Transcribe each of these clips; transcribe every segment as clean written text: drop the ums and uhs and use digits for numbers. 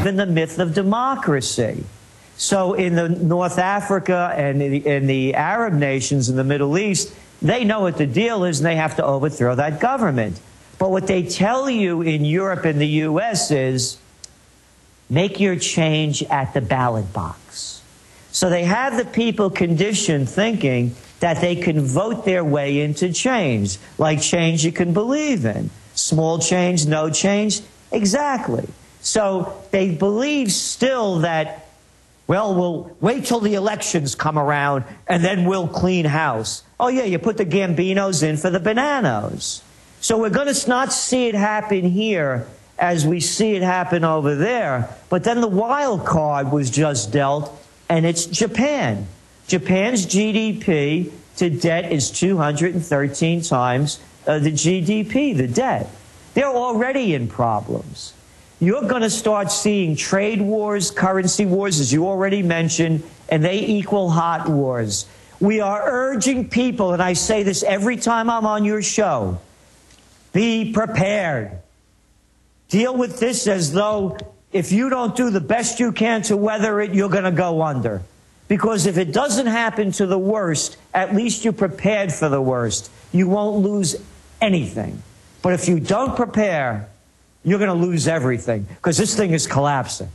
in the myth of democracy. So in the North Africa and in the Arab nations in the Middle East, they know what the deal is and they have to overthrow that government. But what they tell you in Europe and the U.S. is, make your change at the ballot box. So they have the people conditioned thinking that they can vote their way into change, like change you can believe in. Small change, no change, exactly. So they believe still that, well, we'll wait till the elections come around and then we'll clean house. Oh, yeah, you put the Gambinos in for the Bananos. So we're going to not see it happen here as we see it happen over there. But then the wild card was just dealt, and it's Japan. Japan's GDP to debt is 213 times the GDP, the debt. They're already in problems. You're going to start seeing trade wars, currency wars, as you already mentioned, and they equal hot wars. We are urging people, and I say this every time I'm on your show, be prepared. Deal with this as though if you don't do the best you can to weather it, you're going to go under. Because if it doesn't happen to the worst, at least you're prepared for the worst. You won't lose anything. But if you don't prepare, you're going to lose everything, because this thing is collapsing.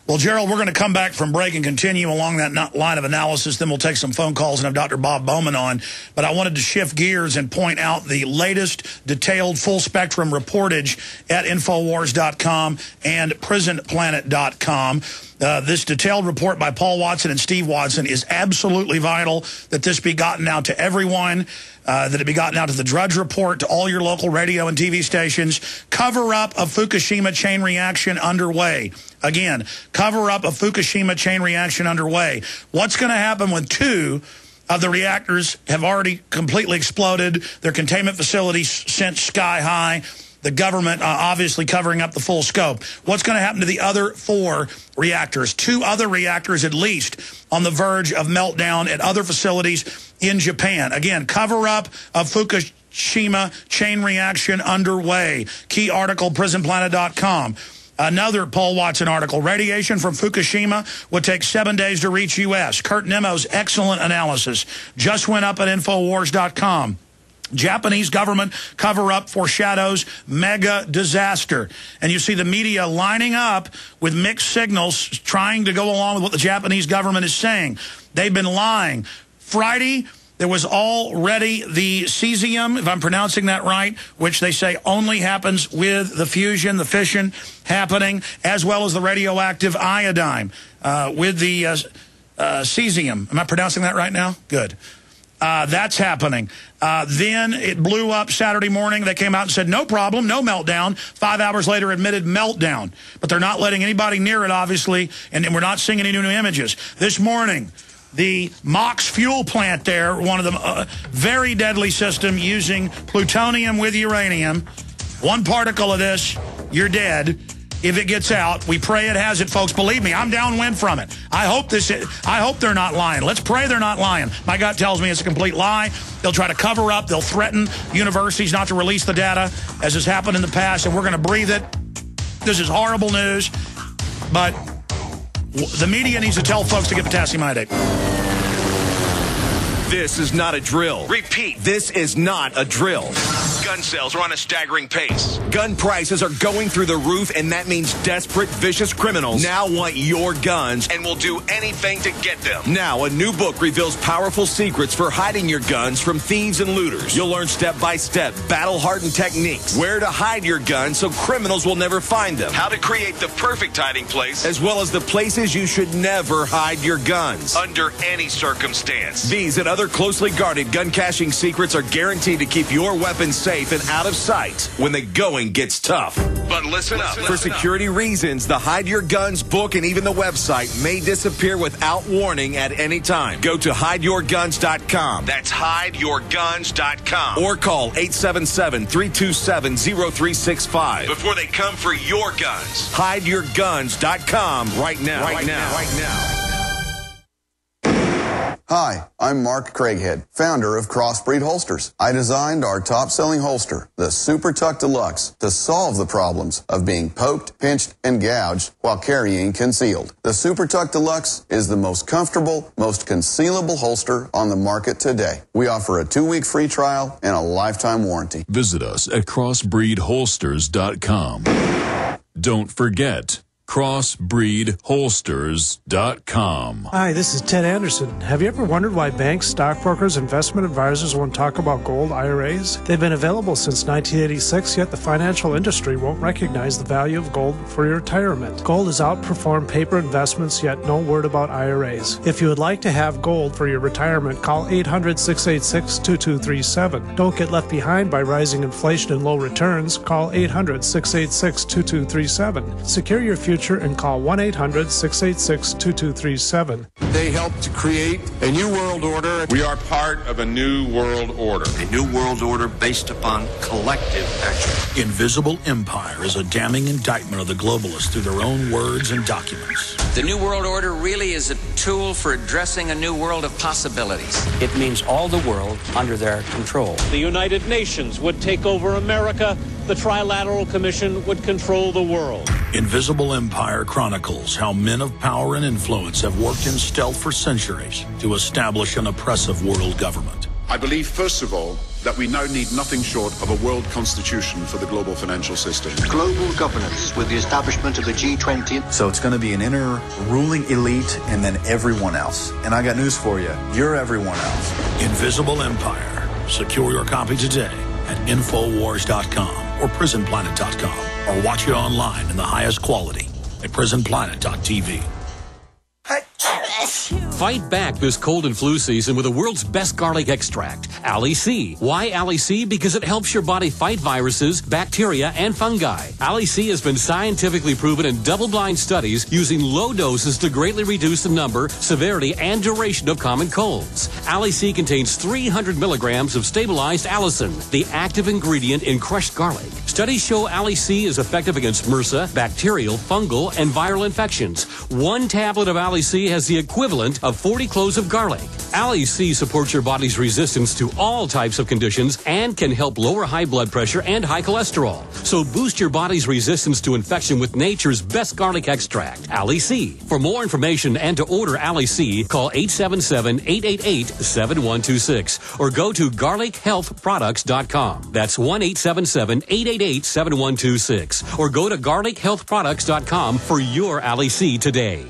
Well, Gerald, we're going to come back from break and continue along that line of analysis. Then we'll take some phone calls and have Dr. Bob Bowman on. But I wanted to shift gears and point out the latest detailed full-spectrum reportage at Infowars.com and PrisonPlanet.com. This detailed report by Paul Watson and Steve Watson is absolutely vital that this be gotten out to everyone, that it be gotten out to the Drudge Report, to all your local radio and TV stations. Cover-up of Fukushima chain reaction underway. Again, cover-up of Fukushima chain reaction underway. What's going to happen when 2 of the reactors have already completely exploded, their containment facilities sent sky high, the government obviously covering up the full scope? What's going to happen to the other 4 reactors? 2 other reactors at least on the verge of meltdown at other facilities in Japan. Again, cover-up of Fukushima chain reaction underway. Key article, PrisonPlanet.com. Another Paul Watson article, radiation from Fukushima would take 7 days to reach U.S. Kurt Nemo's excellent analysis just went up at Infowars.com. Japanese government cover-up foreshadows mega disaster. And you see the media lining up with mixed signals trying to go along with what the Japanese government is saying. They've been lying. Friday, there was already the cesium, if I'm pronouncing that right, which they say only happens with the fusion, the fission happening, as well as the radioactive iodine with the cesium. Am I pronouncing that right now? Good. That's happening. Then it blew up Saturday morning. They came out and said, no problem, no meltdown. 5 hours later, admitted meltdown. But they're not letting anybody near it, obviously, and we're not seeing any new images. This morning, the MOX fuel plant there, one of the very deadly system using plutonium with uranium. 1 particle of this, you're dead. If it gets out, we pray it has it, folks. Believe me, I'm downwind from it. I hope they're not lying. Let's pray they're not lying. My gut tells me it's a complete lie. They'll try to cover up. They'll threaten universities not to release the data, as has happened in the past, and we're going to breathe it. This is horrible news, but the media needs to tell folks to get potassium iodate. This is not a drill. Repeat. This is not a drill. Gun sales are on a staggering pace. Gun prices are going through the roof, and that means desperate, vicious criminals now want your guns and will do anything to get them. Now, a new book reveals powerful secrets for hiding your guns from thieves and looters. You'll learn step-by-step, battle-hardened techniques, where to hide your guns so criminals will never find them, how to create the perfect hiding place, as well as the places you should never hide your guns. Under any circumstance. These and other closely guarded gun caching secrets are guaranteed to keep your weapons safe and out of sight when the going gets tough. But listen up. For security reasons, the Hide Your Guns book and even the website may disappear without warning at any time. Go to hideyourguns.com. That's hideyourguns.com. Or call 877-327-0365. Before they come for your guns. Hideyourguns.com right now. Hi, I'm Mark Craighead, founder of Crossbreed Holsters. I designed our top-selling holster, the Super Tuck Deluxe, to solve the problems of being poked, pinched, and gouged while carrying concealed. The Super Tuck Deluxe is the most comfortable, most concealable holster on the market today. We offer a 2-week free trial and a lifetime warranty. Visit us at crossbreedholsters.com. Don't forget, crossbreedholsters.com. Hi, this is Ted Anderson. Have you ever wondered why banks, stockbrokers, investment advisors won't talk about gold IRAs? They've been available since 1986, yet the financial industry won't recognize the value of gold for your retirement. Gold has outperformed paper investments, yet no word about IRAs. If you would like to have gold for your retirement, call 800-686-2237. Don't get left behind by rising inflation and low returns. Call 800-686-2237. Secure your future and call 1-800-686-2237. They helped to create a new world order. We are part of a new world order. A new world order based upon collective action. Invisible Empire is a damning indictment of the globalists through their own words and documents. The new world order really is a tool for addressing a new world of possibilities. It means all the world under their control. The United Nations would take over America. The Trilateral Commission would control the world. Invisible Empire chronicles how men of power and influence have worked in stealth for centuries to establish an oppressive world government. I believe, first of all, that we now need nothing short of a world constitution for the global financial system. Global governance with the establishment of the G20. So it's going to be an inner ruling elite and then everyone else. And I got news for you. You're everyone else. Invisible Empire. Secure your copy today at Infowars.com or PrisonPlanet.com, or watch it online in the highest quality at PrisonPlanet.tv. Fight back this cold and flu season with the world's best garlic extract, Ali C. Why Ali C? Because it helps your body fight viruses, bacteria, and fungi. Ali C has been scientifically proven in double-blind studies using low doses to greatly reduce the number, severity, and duration of common colds. Ali C contains 300 milligrams of stabilized allicin, the active ingredient in crushed garlic. Studies show Ali C is effective against MRSA, bacterial, fungal, and viral infections. One tablet of Ali C has the equivalent of 40 cloves of garlic. Ali C supports your body's resistance to all types of conditions and can help lower high blood pressure and high cholesterol. So boost your body's resistance to infection with nature's best garlic extract, Ali C. For more information and to order Ali C, call 877-888-7126 or go to garlichealthproducts.com. That's 1-877-888-7126 or go to garlichealthproducts.com for your Ali C today.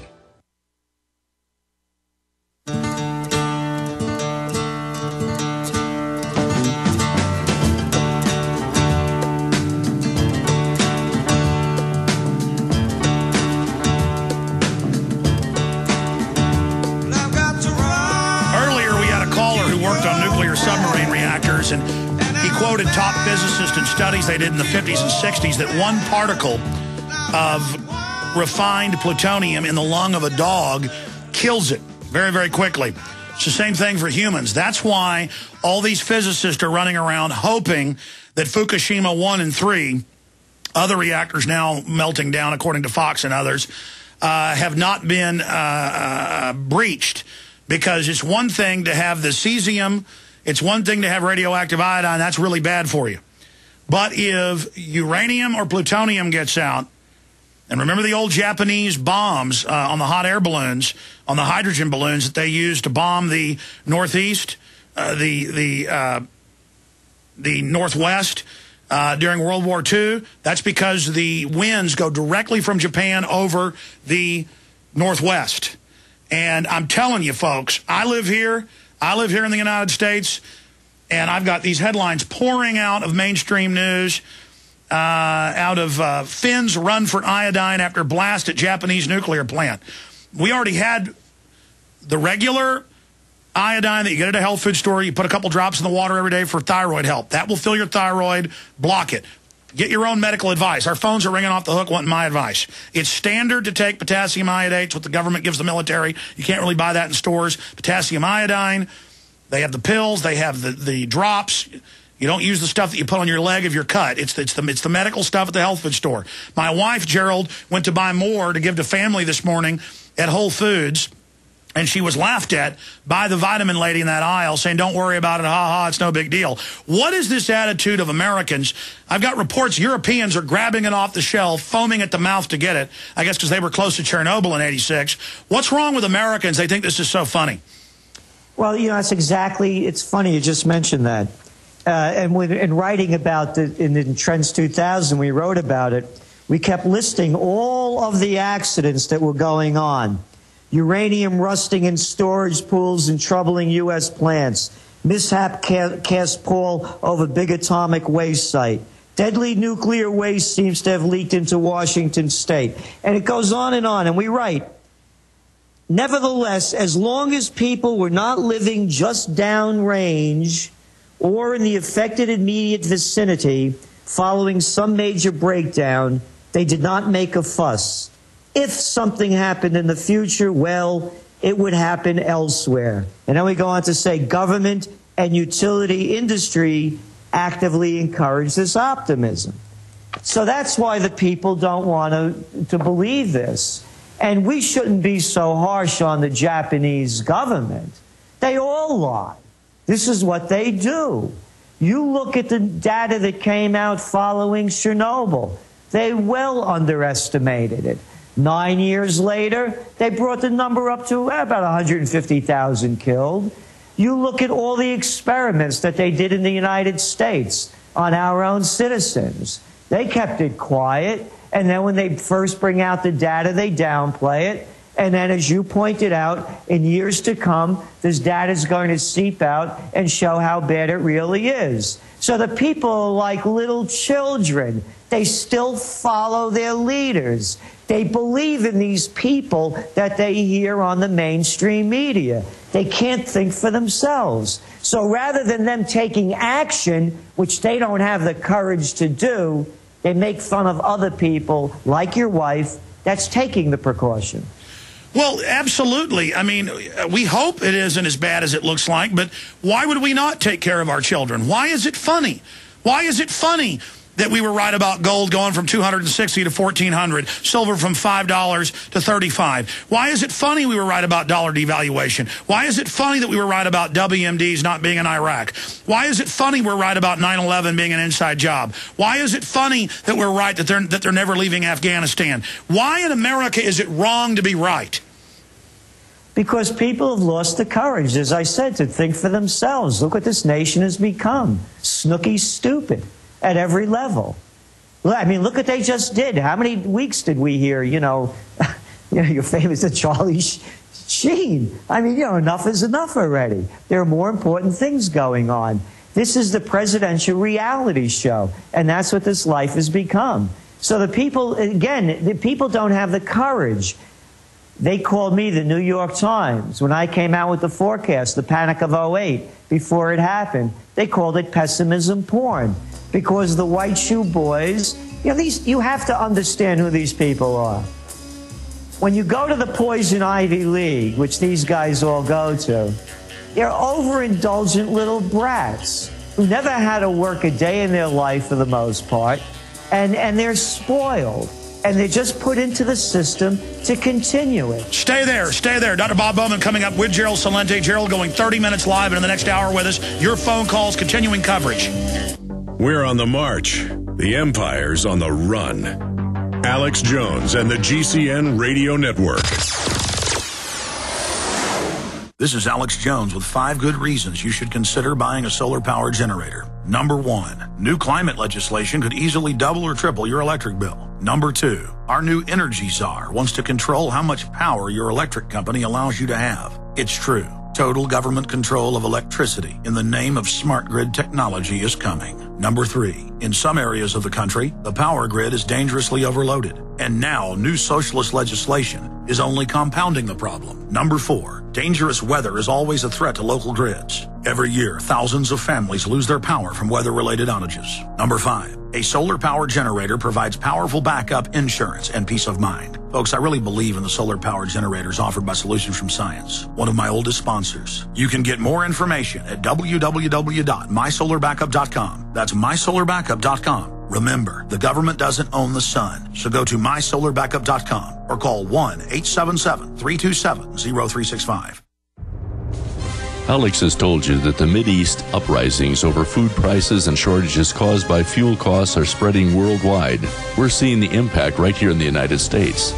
Submarine reactors, and he quoted top physicists and studies they did in the 50s and 60s that one particle of refined plutonium in the lung of a dog kills it very, very quickly. It's the same thing for humans. That's why all these physicists are running around hoping that Fukushima 1 and 3, other reactors now melting down according to Fox and others, have not been breached, because it's one thing to have the cesium. It's one thing to have radioactive iodine. That's really bad for you. But if uranium or plutonium gets out, and remember the old Japanese bombs on the hot air balloons, on the hydrogen balloons that they used to bomb the Northeast, the Northwest during World War II? That's because the winds go directly from Japan over the Northwest. And I'm telling you, folks, I live here in the United States, and I've got these headlines pouring out of mainstream news, out of Finns run for iodine after blast at Japanese nuclear plant. We already had the regular iodine that you get at a health food store. You put a couple drops in the water every day for thyroid help. That will fill your thyroid, block it. Get your own medical advice. Our phones are ringing off the hook wanting my advice. It's standard to take potassium iodate. It's what the government gives the military. You can't really buy that in stores. Potassium iodine. They have the pills. They have the drops. You don't use the stuff that you put on your leg if you're cut. It's the medical stuff at the health food store. My wife, Gerald, went to buy more to give to family this morning at Whole Foods. And she was laughed at by the vitamin lady in that aisle saying, don't worry about it, ha-ha, it's no big deal. What is this attitude of Americans? I've got reports Europeans are grabbing it off the shelf, foaming at the mouth to get it, I guess because they were close to Chernobyl in '86. What's wrong with Americans? They think this is so funny. Well, you know, that's exactly, it's funny you just mentioned that. And in writing about in Trends 2000, we wrote about it. We kept listing all of the accidents that were going on. Uranium rusting in storage pools and troubling U.S. plants. Mishap cast pall over big atomic waste site. Deadly nuclear waste seems to have leaked into Washington state. And it goes on. And we write, nevertheless, as long as people were not living just downrange or in the affected immediate vicinity following some major breakdown, they did not make a fuss. If something happened in the future, well, it would happen elsewhere. And then we go on to say government and utility industry actively encourage this optimism. So that's why the people don't want to believe this. And we shouldn't be so harsh on the Japanese government. They all lie. This is what they do. You look at the data that came out following Chernobyl. They well underestimated it. 9 years later, they brought the number up to about 150,000 killed. You look at all the experiments that they did in the United States on our own citizens. They kept it quiet, and then when they first bring out the data, they downplay it. And then, as you pointed out, in years to come, this data is going to seep out and show how bad it really is. So the people are like little children. They still follow their leaders. They believe in these people that they hear on the mainstream media. They can't think for themselves. So rather than them taking action, which they don't have the courage to do, they make fun of other people, like your wife, that's taking the precaution. Well, absolutely. I mean, we hope it isn't as bad as it looks like, but why would we not take care of our children? Why is it funny? Why is it funny that we were right about gold going from $260 to $1,400, silver from $5 to $35? Why is it funny we were right about dollar devaluation? Why is it funny that we were right about WMDs not being in Iraq? Why is it funny we're right about 9/11 being an inside job? Why is it funny that we're right that they're never leaving Afghanistan? Why in America is it wrong to be right? Because people have lost the courage, as I said, to think for themselves. Look what this nation has become. Snooky stupid at every level. I mean, look what they just did. How many weeks did we hear, you're famous Charlie Sheen. I mean, enough is enough already. There are more important things going on. This is the presidential reality show, and that's what this life has become. So the people, again, the people don't have the courage. They called me the New York Times when I came out with the forecast, the panic of '08, before it happened. They called it pessimism porn because the white shoe boys, you have to understand who these people are. When you go to the Poison Ivy League, which these guys all go to, they're overindulgent little brats who never had to work a day in their life for the most part, and they're spoiled. And they're just put into the system to continue it. Stay there. Stay there. Dr. Bob Bowman coming up with Gerald Celente. Gerald going 30 minutes live in the next hour with us. Your phone calls, continuing coverage. We're on the march. The empire's on the run. Alex Jones and the GCN Radio Network. This is Alex Jones with 5 good reasons you should consider buying a solar power generator. Number 1, new climate legislation could easily double or triple your electric bill. Number 2, our new energy czar wants to control how much power your electric company allows you to have. It's true. Total government control of electricity in the name of smart grid technology is coming. Number 3, in some areas of the country, the power grid is dangerously overloaded. And now new socialist legislation is only compounding the problem. Number 4, dangerous weather is always a threat to local grids. Every year, thousands of families lose their power from weather-related outages. Number 5, a solar power generator provides powerful backup insurance and peace of mind. Folks, I really believe in the solar power generators offered by Solutions from Science, one of my oldest sponsors. You can get more information at www.mysolarbackup.com. That's mysolarbackup.com. Remember, the government doesn't own the sun, so go to mysolarbackup.com or call 1-877-327-0365. Alex has told you that the Mideast uprisings over food prices and shortages caused by fuel costs are spreading worldwide. We're seeing the impact right here in the United States.